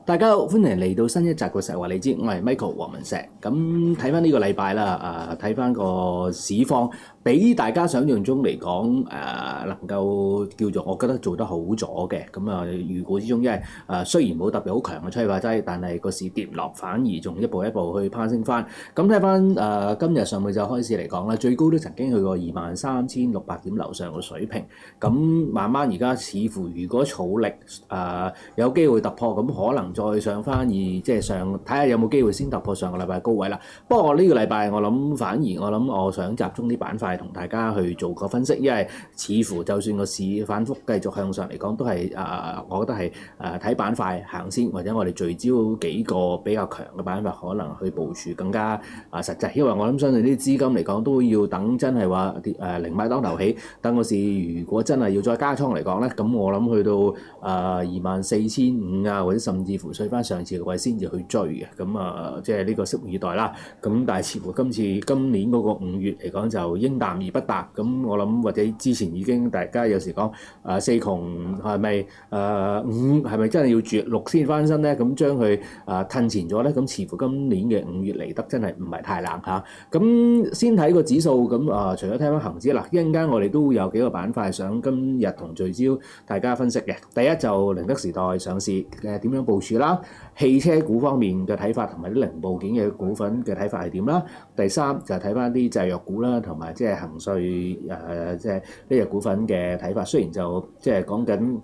大家好，歡迎嚟到新一集嘅石話你知，我係 Michael 黃文石。咁睇翻呢個禮拜啦，睇翻個市況，比大家想象中嚟講，能夠叫做我覺得做得好咗嘅。咁預估之中，因為雖然冇特別好強嘅催化劑，但係個市跌唔落，反而仲一步一步去攀升翻。咁睇翻今日上午就開始嚟講啦，最高都曾經去過23,600點樓上嘅水平。咁慢慢而家似乎如果儲力有機會突破，咁可能再上翻即係睇下有冇機會先突破上個禮拜高位啦。不過呢個禮拜我諗反而我想集中啲板塊同大家去做個分析，因為似乎就算個市反覆繼續向上嚟講，都係我覺得係睇板塊行先，或者我哋聚焦幾個比較強嘅板塊，可能去部署更加實際。因為我諗相信啲資金嚟講都要等真係話零買當頭起，等個市如果真係要再加倉嚟講咧，咁我諗去到24,500啊，或者甚至乎衰翻上次嘅位先至去追嘅。咁即係呢個拭目以待啦。咁但係似乎今年嗰個5月嚟講就應淡而不達。咁我諗或者之前已經大家有時講四窮係咪5係咪真係要絕6先翻身咧？咁將佢褪前咗咧，咁似乎今年嘅5月嚟得真係唔係太冷嚇。咁先睇個指數，咁除咗睇翻恒指啦，一陣間我哋都有幾個板塊想今日同聚焦大家分析嘅。第一就寧德時代上市嘅點樣部署啦，汽車股方面嘅睇法同埋啲零部件嘅股份嘅睇法係點啦。第三就係睇翻啲製藥股啦，同埋即係恒瑞即係呢隻股份嘅睇法。雖然就即係講緊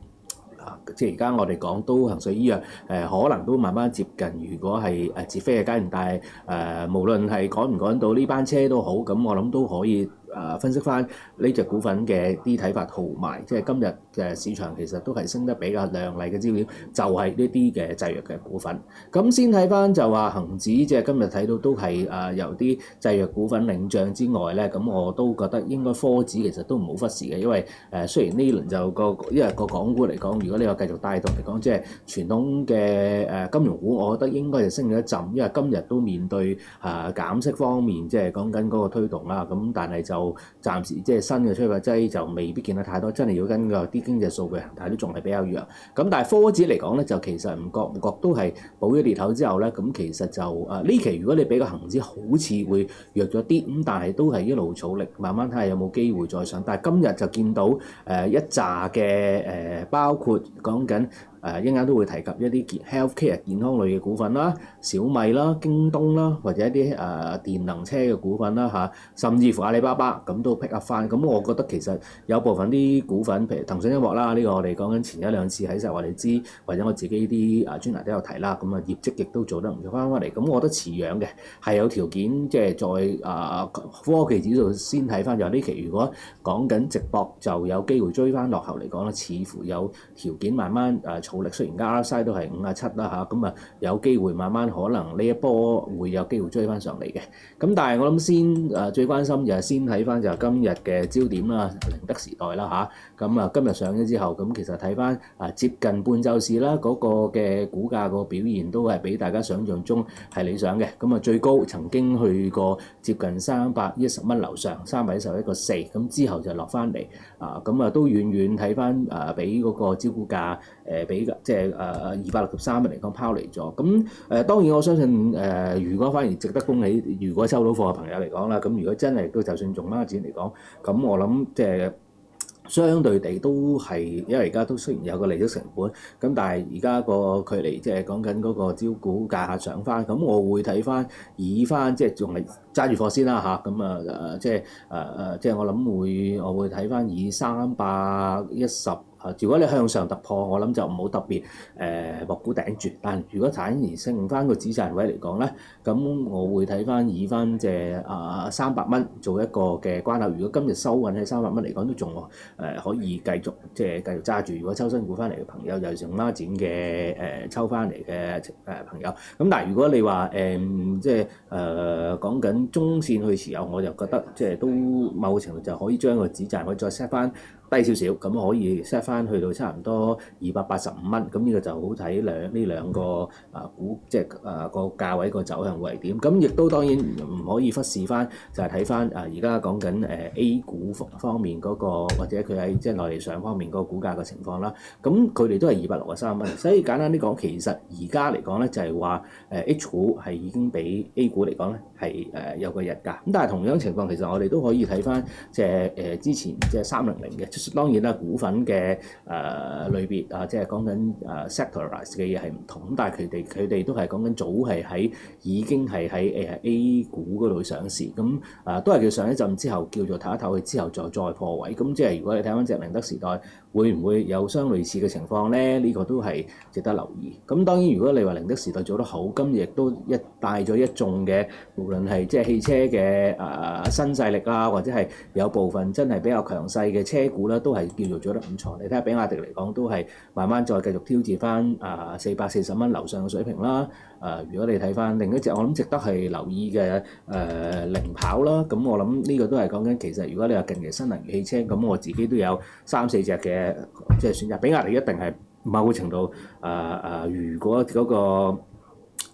即係而家我哋講都恒瑞醫藥可能都慢慢接近，如果係截飛嘅階段，但係無論係趕唔趕到呢班車都好，咁我諗都可以分析翻呢隻股份嘅啲睇法，同埋即係今日嘅市場其實都係升得比較亮麗嘅資料，就係呢啲嘅製藥嘅股份。咁先睇翻就話恒指，即係今日睇到都係由啲製藥股份領漲之外咧，咁我都覺得應該科指其實都唔好忽視嘅，因為雖然呢輪就因為個港股嚟講，如果你話繼續帶動嚟講，即係傳統嘅金融股，我覺得應該就升咗一陣，因為今日都面對減息方面，即係講緊嗰個推動啦。咁但係就暫時即係新嘅催化劑就未必見得太多，真係要跟個啲經濟數據，但係都仲係比較弱。咁但係科指嚟講咧，就其實唔覺都係補咗裂口之後咧，咁其實就呢期如果你比個恒指好似會弱咗啲，咁但係都係一路儲力，慢慢睇下有冇機會再上。但係今日就見到一紮嘅包括講緊。一陣間都會提及一啲healthcare 健康類嘅股份啦，小米啦、京東啦，或者一啲電能車嘅股份啦甚至乎阿里巴巴咁都 pick up 翻。咁我覺得其實有部分啲股份，譬如騰訊音樂啦，呢個我哋講緊前一兩次喺實話你知，或者我自己啲專欄都有提啦。咁業績亦都做得唔錯翻嚟。咁我覺得似樣嘅係有條件，即係再科技指數先睇翻。就呢期如果講緊直播，就有機會追翻落後嚟講咧，似乎有條件慢慢力雖然 RSI 都係57啦咁有機會慢慢可能呢一波會有機會追翻上嚟嘅。咁但係我諗先最關心就係先睇翻就係今日嘅焦點啦，寧德時代啦咁今日上咗之後，咁其實睇翻接近半晝市啦，嗰個嘅股價個表現都係比大家想象中係理想嘅。咁最高曾經去過接近310蚊樓上，311.4，咁之後就落翻嚟咁都遠遠睇翻比嗰個招股價比即係263蚊嚟講拋離咗。咁當然我相信如果反而值得恭喜，如果收到貨嘅朋友嚟講啦，咁如果真係都就算仲孖展嚟講，咁我諗即係相對地都係，因為而家都雖然有個利息成本，咁但係而家個距離即係講緊嗰個招股價上翻，咁我會睇翻以翻即係仲係揸住貨先啦咁即係我諗我會睇翻以310。如果你向上突破，我諗就唔好特別莫估頂住。但如果反而升翻個止賺位嚟講咧，咁我會睇翻以翻即係300蚊做一個嘅關口。如果今日收穩喺300蚊嚟講，都仲可以繼續揸住。如果抽新股翻嚟嘅朋友，又用孖展嘅抽翻嚟嘅朋友，咁但係如果你話講緊中線去持有，我就覺得即係都某程度就可以將個止賺位再 set 翻低少少，咁可以 set 翻去到差唔多285蚊，咁呢個就好睇呢兩個股，即係個價位個走向會係點。咁亦都當然唔可以忽視翻，就係睇翻而家講緊A 股方面嗰個，或者佢喺即係內地上方面嗰個股價嘅情況啦。咁佢哋都係263蚊，所以簡單啲講，其實而家嚟講咧就係話H 股係已經比 A 股嚟講咧係有個日價。咁但係同樣情況，其實我哋都可以睇翻即係之前即係300嘅，當然啦，股份嘅類別即係講緊sectorize 嘅嘢係唔同，咁但係佢哋都係講緊早係已經係喺A 股嗰度上市，咁都係叫上一陣之後叫做唞一唞，之後再破位，咁即係如果你睇翻隻寧德時代，會唔會有相類似嘅情況咧？呢個都係值得留意。咁當然，如果你話寧德時代做得好，今日亦都帶咗一眾嘅，無論係即係汽車嘅新勢力啊，或者係有部分真係比較強勢嘅車股啦，都係叫做做得唔錯。你睇下比亞迪嚟講，都係慢慢再繼續挑戰翻440蚊樓上嘅水平啦。如果你睇翻另一隻，我諗值得係留意嘅零跑啦。咁我諗呢個都係講緊，其實如果你話近期新能源汽車，咁我自己都有3-4隻嘅即係選擇。比亞迪一定係某個程度如果嗰個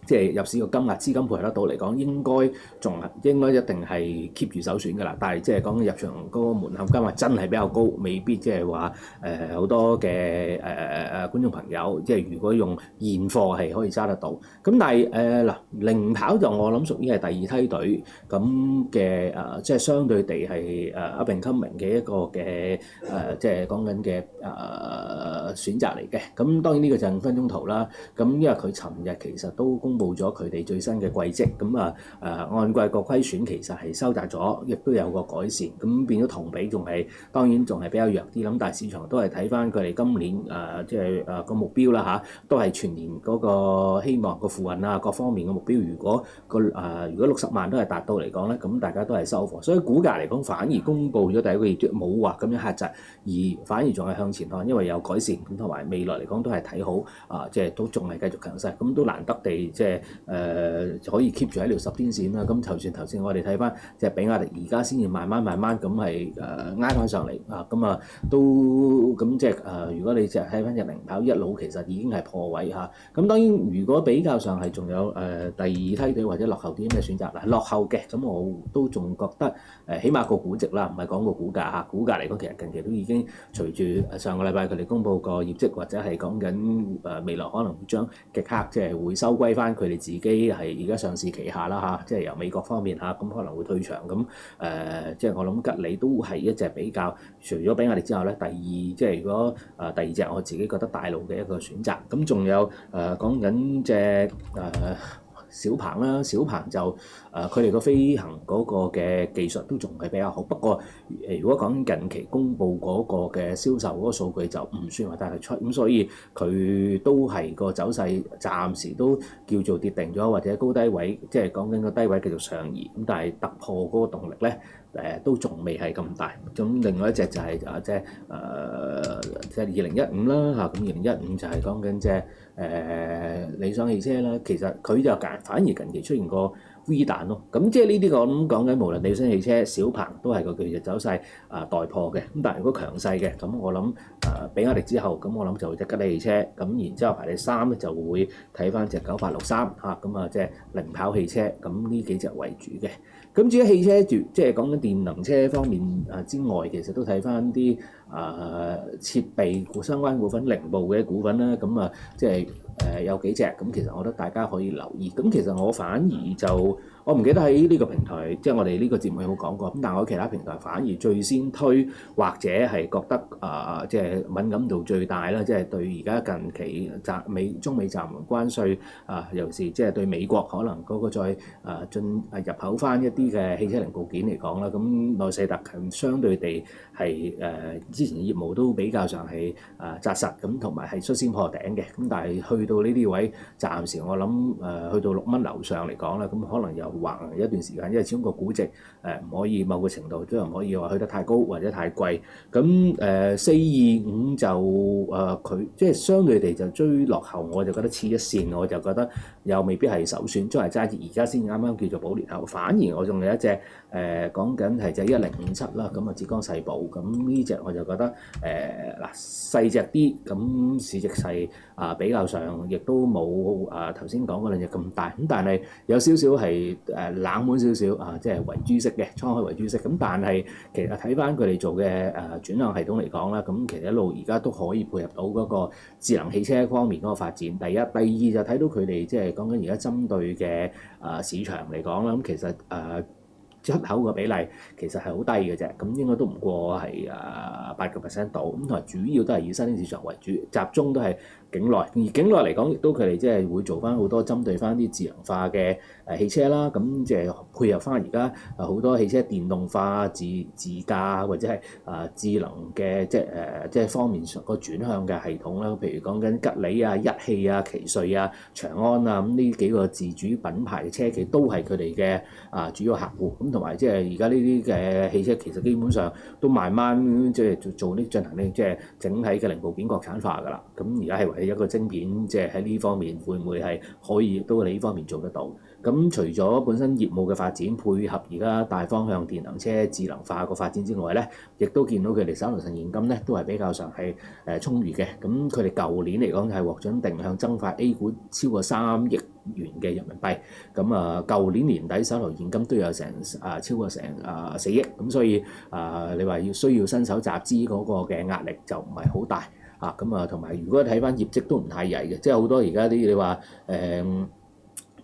即係入市個金額資金配合得到嚟講，應該一定係 keep 住首選㗎啦。但係即係講入場嗰個門檻金額真係比較高，未必即係話好多嘅觀眾朋友即係如果用現貨係可以揸得到。咁但係零跑就我諗屬於係第二梯隊咁嘅即係相對地係up and coming嘅一個嘅即係講緊嘅選擇嚟嘅。咁當然呢個就係5分鐘圖啦。咁因為佢尋日其實都公布咗佢哋最新嘅季績，咁按季個虧損其實係收窄咗，亦都有個改善，咁變咗同比當然仲係比較弱啲，咁但係市場都係睇翻佢哋今年即係個目標啦都係全年嗰個希望個付運啊各方面嘅目標，如果60萬都係達到嚟講咧，咁大家都係收貨，所以股價嚟講反而公布咗第一個業績冇話咁樣嚇窒，而反而仲係向前看，因為有改善，咁同埋未來嚟講都係睇好即係都仲係繼續強勢，咁都難得地即係可以 keep 住喺條10天線啦。咁就算頭先我哋睇翻即係比亞迪而家先至慢慢咁係挨翻上嚟咁都咁即係如果你睇翻隻零跑一路其實已經係破位咁當然如果比較上係仲有第二梯隊或者落後啲咩選擇啦，落後嘅咁我都仲覺得起碼個估值啦，唔係講個股價股價嚟講其實近期都已經隨住上個禮拜佢哋公布個業績或者係講緊未來可能會將極客即係會收歸翻佢哋自己係而家上市旗下啦即係由美國方面咁可能會退場咁即係我諗吉利都係一隻比較除咗比亞迪之後咧，第二即係如果第二隻我自己覺得大路嘅一個選擇，咁仲有講緊隻小鵬啦，小鵬就佢哋個飛行嗰個嘅技術都仲係比較好，不過如果講近期公布嗰個嘅銷售嗰個數據就唔算話太突出，咁所以佢都係個走勢暫時都叫做跌定咗，或者高低位即係講緊個低位繼續上移，咁但係突破嗰個動力咧都仲未係咁大。咁另外一隻就係即係2015啦咁2015就係講緊即係理想汽車啦，其實佢就反而近期出現過 V 彈咯，咁即係呢啲我諗講緊無論理想汽車、小鵬都係個技術走勢待破嘅，咁但係如果強勢嘅，咁我諗比亞迪之後，咁我諗就會隻吉利汽車，咁然之後排第3咧就會睇翻隻9863咁即係零跑汽車，咁呢幾隻為主嘅。咁至於汽車即係講緊電能車方面之外，其實都睇翻啲設備相關股份、零部嘅股份啦，咁即係有幾隻，咁其實我覺得大家可以留意。咁其實我反而就我唔記得喺呢個平台，即係我哋呢個節目有冇講過，咁但係我其他平台反而最先推或者係覺得即係敏感度最大啦，即係對而家近期中美暫緩關稅尤其是即係對美國可能嗰個再入口翻一啲嘅汽車零部件嚟講啦，咁內世特係相對地係之前業務都比較上係紮實，咁同埋係率先破頂嘅，咁但係去到呢啲位，暫時我諗去到6蚊樓上嚟講啦，咁可能又橫一段時間，因為始終個估值唔可以某個程度都唔可以話去得太高或者太貴。咁425就佢即係相對地就追落後，我就覺得黐一線，我就覺得又未必係首選，都係揸住而家先啱啱叫做保年後。反而我仲有一隻講緊係隻1057啦，咁啊浙江世寶，咁呢隻我就覺得細隻啲，咁市值細比較上亦都冇頭先講嗰兩隻咁大，咁但係有少少係冷門少少即係遺珠式嘅滄海遺珠式，咁但係其實睇翻佢哋做嘅轉向系統嚟講啦，咁其實一路而家都可以配合到嗰個智能汽車方面嗰個發展。第一、第二就睇到佢哋即係講緊而家針對嘅市場嚟講啦，咁其實出口嘅比例其實係好低嘅啫，咁應該都唔過係8%度，咁同埋主要都係以新興市場為主，集中都係境內，而境內嚟講亦都佢哋即係會做翻好多針對翻啲智能化嘅汽車啦，咁即係配合翻而家好多汽車電動化、自駕或者係智能嘅即係方面上個轉向嘅系統啦，譬如講緊吉利啊、一汽啊、奇瑞啊、長安啊，咁呢幾個自主品牌嘅車企都係佢哋嘅主要客戶。咁同埋即係而家呢啲嘅汽車其實基本上都慢慢即係做呢進行呢即係整體嘅零部件國產化㗎啦。咁而家係唯一一個晶片，即係喺呢方面會唔會係可以都喺呢方面做得到？咁除咗本身業務嘅發展配合而家大方向電能車智能化個發展之外咧，亦都見到佢哋手頭上現金咧都係比較上係充裕嘅。咁佢哋舊年嚟講係獲准定向增發 A 股超過3億元嘅人民幣。咁舊年年底手頭現金都有成超過成4億。咁所以你話需要伸手集資嗰個嘅壓力就唔係好大咁同埋如果睇翻業績都唔太曳嘅，即係好多而家啲你話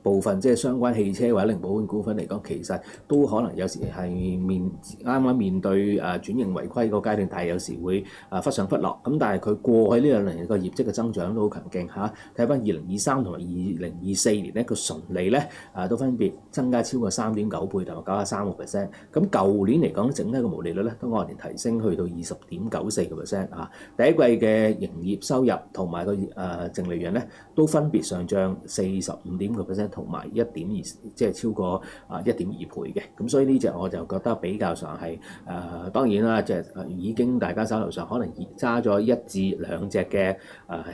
部分即係相關汽車或者零部件股份嚟講，其實都可能有時係啱啱面對轉型違規個階段，但係有時會忽上忽落。咁但係佢過去呢2年個業績嘅增長都好強勁嚇。睇翻2023同埋2024年咧個純利咧都分別增加超過3.9倍同埋93%。咁舊年嚟講，整體個毛利率咧都按年提升去到20.94%第一季嘅營業收入同埋個淨利潤咧都分別上漲45.5%。同埋1.2，即係超過1.2倍嘅，咁所以呢隻我就覺得比較上係當然啦，即係已經大家手頭上可能揸咗1至2隻嘅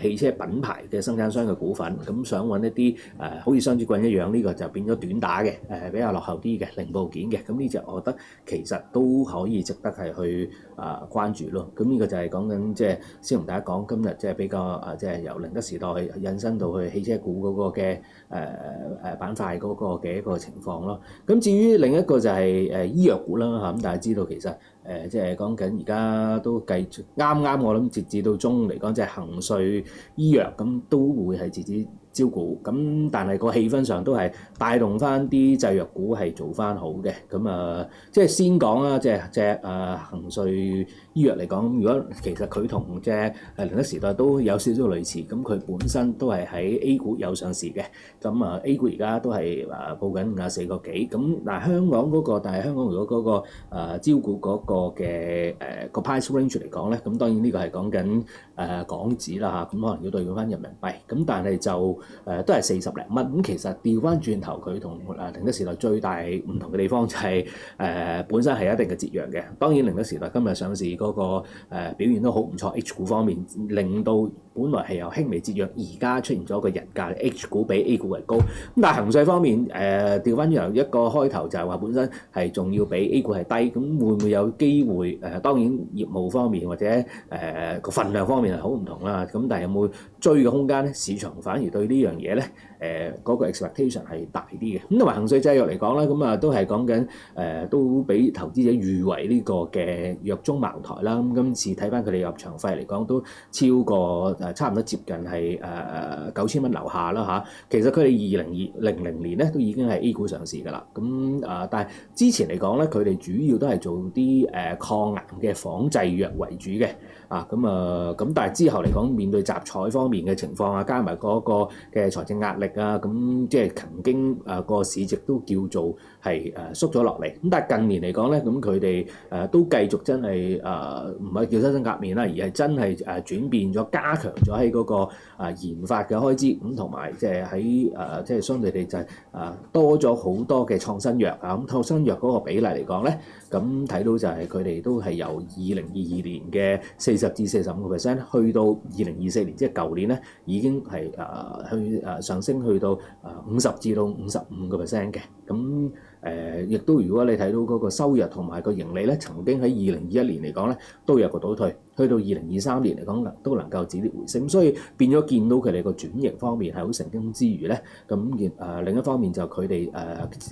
汽車品牌嘅生產商嘅股份，咁想揾一啲好似雙節棍一樣，呢個就變咗短打嘅比較落後啲嘅零部件嘅，咁呢隻我覺得其實都可以值得係去關注咯。咁呢個就係講緊即係先同大家講今日即係比較即係由寧德時代引申到去汽車股嗰個嘅板塊嗰個嘅一個情況咯。咁至於另一個就係醫藥股啦咁大家知道其實即係講緊而家都繼續啱我諗截至到中嚟講，即係恒瑞醫藥咁都會係截止招股，咁但係個氣氛上都係帶動翻啲製藥股係做翻好嘅。咁即係先講啦，即係恒瑞醫藥嚟講，如果其實佢同隻寧德時代都有少少類似，咁佢本身都係喺 A 股有上市嘅，咁A 股而家都係報緊54個幾，咁嗱香港嗰個，但係香港如果嗰個招股嗰個嘅個 price range 嚟講咧，咁當然呢個係講緊港紙啦嚇，咁可能要對應翻人民幣，咁但係就都係40零蚊，咁其實調翻轉頭佢同寧德時代最大唔同嘅地方就係本身係一定嘅折讓嘅。當然寧德時代今日上市嗰個表現都好唔錯 ，H 股方面令到本來係有輕微折讓，而家出現咗個日價 H 股比 A 股為高。咁但係恒瑞方面調翻轉頭一個開頭就係話本身係仲要比 A 股係低，咁會唔會有機會當然業務方面或者個份量方面係好唔同啦。咁但係有冇追嘅空間咧？市場反而對呢樣嘢咧嗰個 expectation 係大啲嘅。咁同埋恒瑞製藥嚟講咧，咁都係講緊都俾投資者譽為呢個嘅藥中茅台啦。咁今次睇翻佢哋入場費嚟講，都超過差唔多接近係9000蚊樓下啦嚇。其實佢哋2000年咧都已經係 A 股上市㗎啦。咁但係之前嚟講咧，佢哋主要都係做啲抗癌嘅仿製藥為主嘅。咁但係之後嚟講，面對集採方面嘅情況加埋嗰個嘅財政壓力咁即係曾經個市值都叫做係縮咗落嚟。咁但係近年嚟講咧，咁佢哋都繼續真係唔係叫新生革面啦，而係真係轉變咗加強咗喺嗰個研發嘅開支，咁同埋即係喺即係相對地就係多咗好多嘅創新藥啊。咁創新藥嗰個比例嚟講咧，咁睇到就係佢哋都係由2022年嘅40至45%去到2024年，即係舊年咧已經係上升去到50至到55%嘅。咁亦都如果你睇到嗰個收入同埋個盈利咧，曾經喺2021年嚟講咧都有個倒退，去到2023年嚟講都能夠止跌回升，所以變咗見到佢哋個轉型方面係好成功之餘咧，咁另一方面就佢哋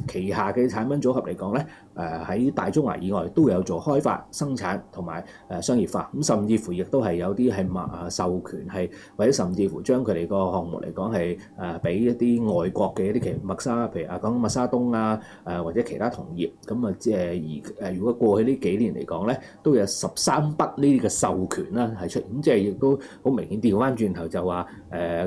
旗下嘅產品組合嚟講咧，喺大中華以外都有做開發、生產同埋商業化，咁甚至乎亦都係有啲係授權係或者甚至乎將佢哋個項目嚟講係俾一啲外國嘅一啲默沙，譬如講默沙東或者其他同業，咁即係如果過去呢幾年嚟講咧，都有13筆呢啲嘅授權啦係出現，咁即係亦都好明顯調翻轉頭就話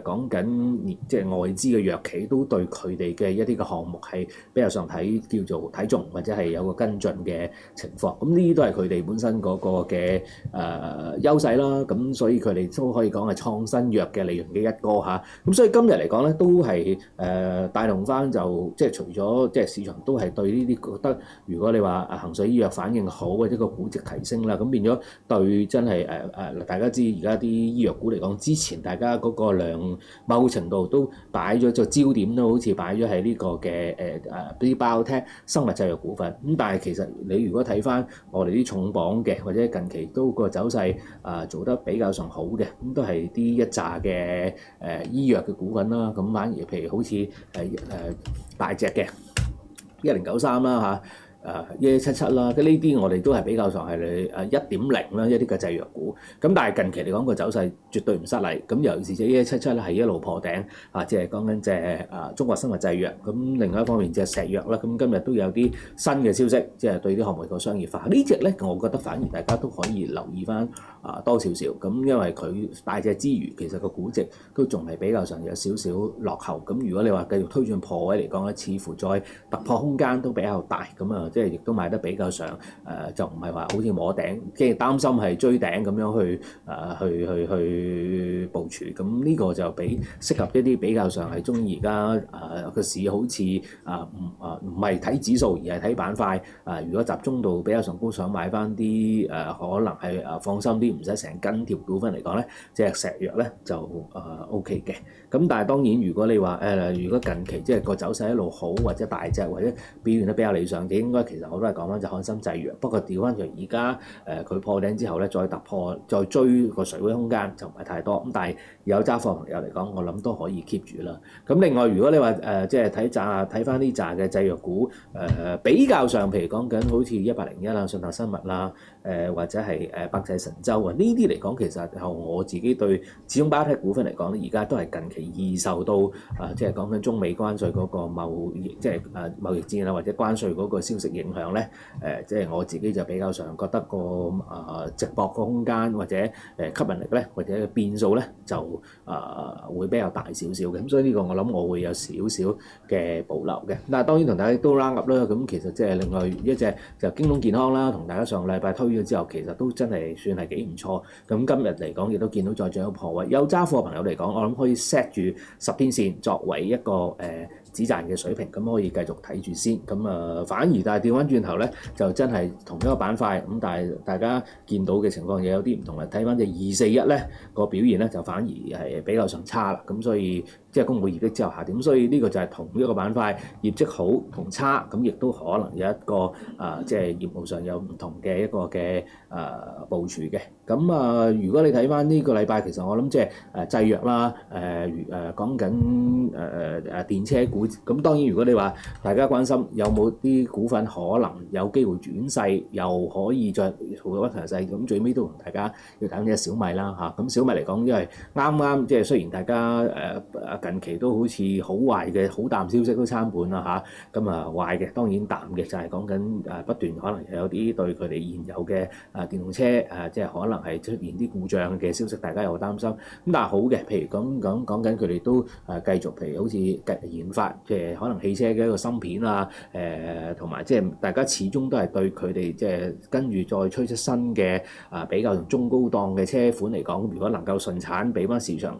講緊即係外資嘅藥企都對佢哋嘅一啲嘅項目係比較上叫做睇重或者係有個跟進嘅情況，咁呢啲都係佢哋本身嗰個嘅優勢啦，咁所以佢哋都可以講係創新藥嘅利潤嘅一哥嚇，咁所以今日嚟講咧都係帶動翻就即係除咗即係市場都係對呢啲覺得，如果你話恒瑞醫藥反應好或者個估值提升啦，咁變咗對真係大家知而家啲醫藥股嚟講，之前大家嗰個量某程度都擺咗個焦點都好似擺咗喺呢個嘅啲biotech生物製藥股份，咁但係其實你如果睇翻我哋啲重磅嘅或者近期都個走勢做得比較上好嘅，咁都係啲一紮嘅醫藥嘅股份啦，咁反而譬如好似大隻嘅1093啦1177啦，呢啲我哋都係比較上係1.0啦，一啲嘅製藥股。咁但係近期嚟講個走勢絕對唔失禮。咁尤其是1177係一路破頂即係講緊即係中國生物製藥。咁另外一方面即係石藥啦。咁今日都有啲新嘅消息，即係對啲項目個商業化。呢隻咧，我覺得反而大家都可以留意翻多少少。咁因為佢大隻之餘，其實個估值都仲係比較上有少少落後。咁如果你話繼續推進破位嚟講咧，似乎再突破空間都比較大。咁即係亦都買得比較上就唔係話好似摸頂，即係擔心係追頂咁樣去部署。咁呢個就比適合一啲比較上係中意而家個市好似唔係睇指數而係睇板塊。如果集中度比較上高，想買翻啲可能係放心啲，唔使成根條股份嚟講咧，即係石藥咧就OK 嘅。咁但係當然如果你話如果近期即係個走勢一路好或者大隻或者表現得比較理想嘅，應該其實我都係講翻就漢森製藥。不過調翻轉而家佢破頂之後咧，再突破再追個水位空間就唔係太多。咁但係有揸貨朋友嚟講，我諗都可以 keep 住啦。咁另外如果你話即係睇翻呢紮嘅製藥股比較上，譬如講緊好似1801啦、信達生物啦，或者係百濟神州啊，呢啲嚟講其實我自己對始終包批股份嚟講咧，而家都係近期易受到即係講緊中美關稅嗰個貿易即係貿易戰啊或者關稅嗰個消息影響咧，即係我自己就比較上覺得個直播個空間或者吸引力咧或者變數咧就會比較大少少嘅，咁所以呢個我諗我會有少少嘅保留嘅。但係當然同大家都 round up 啦，咁其實即係另外一隻就京東健康啦，同大家上個禮拜推咗之後，其實都真係算係幾唔錯。咁今日嚟講亦都見到再進一步破位，有揸貨朋友嚟講，我諗可以 set 住10天線作為一個止賺嘅水平，咁可以繼續睇住先。咁反而但係調翻轉頭咧，就真係同一個板塊咁，但係大家見到嘅情況又有啲唔同啦。睇翻隻241咧個表現咧，就反而係比較上差啦。咁所以即係公佈業績之後下點，所以呢個就係同一個板塊業績好同差，咁亦都可能有一個即係業務上有唔同嘅一個嘅部署嘅。咁如果你睇翻呢個禮拜，其實我諗即係製藥啦，講緊電車股。咁當然如果你話大家關心有冇啲股份可能有機會轉勢，又可以再做到一強勢，咁最尾都同大家要睇呢隻小米啦嚇。咁小米嚟講，因為啱啱即係雖然大家近期都好似好壞嘅好淡消息都參半啦嚇。咁壞嘅當然淡嘅就係講緊不斷可能有啲對佢哋現有嘅電動車即係可能係出現啲故障嘅消息，大家又擔心。咁但係好嘅，譬如講緊佢哋都繼續，譬如好似研發即係可能汽車嘅一個芯片啊，同埋即係大家始終都係對佢哋即係跟住再推出新嘅比較中高檔嘅車款嚟講，如果能夠順產俾翻市場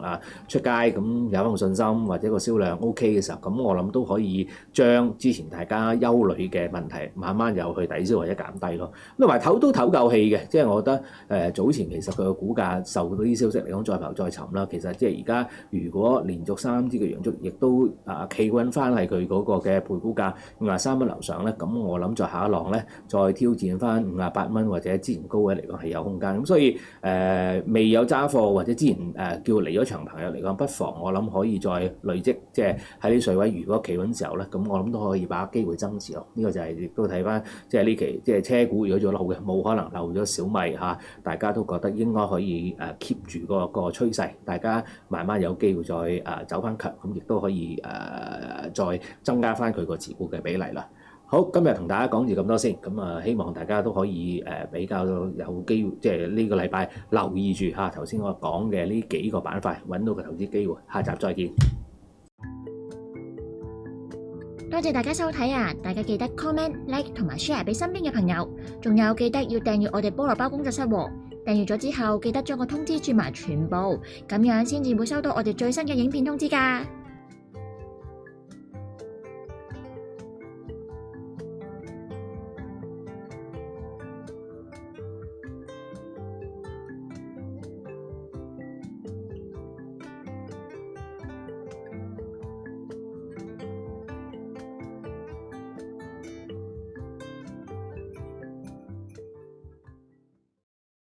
出街，咁有翻個信心或者個銷量 OK 嘅時候，咁我諗都可以將之前大家憂慮嘅問題慢慢有去抵消或者減低咯。同埋唞夠氣嘅，即係我覺得早前其實佢個股價受到啲消息嚟講再浮再沉啦。其實即係而家如果連續3支嘅陽燭，亦都企穩翻係佢嗰個嘅配股價53蚊樓上咧，咁我諗在下一浪咧再挑戰翻58蚊或者之前高位嚟講係有空間。咁所以未有揸貨或者之前叫離咗場朋友嚟講，不妨我諗可以再累積，即係喺啲水位如果企穩時候咧，咁我諗都可以把握機會增持咯。呢個就係亦都睇翻即係呢期即係車股如果做得好嘅，冇可能漏咗小米嚇，大家都覺得應該可以keep 住個趨勢，大家慢慢有機會再走翻強，咁亦都可以再增加翻佢個持股嘅比例啦。好，今日同大家講住咁多先，咁希望大家都可以比較有機會，即係呢個禮拜留意住嚇頭先我講嘅呢幾個板塊，揾到個投資機會。下集再見。多謝大家收睇啊！大家記得 comment、like 同埋 share 俾身邊嘅朋友，仲有記得要訂閱我哋菠蘿包工作室喎。訂閱咗之後，記得將個通知轉埋全部，咁樣先至會收到我哋最新嘅影片通知㗎。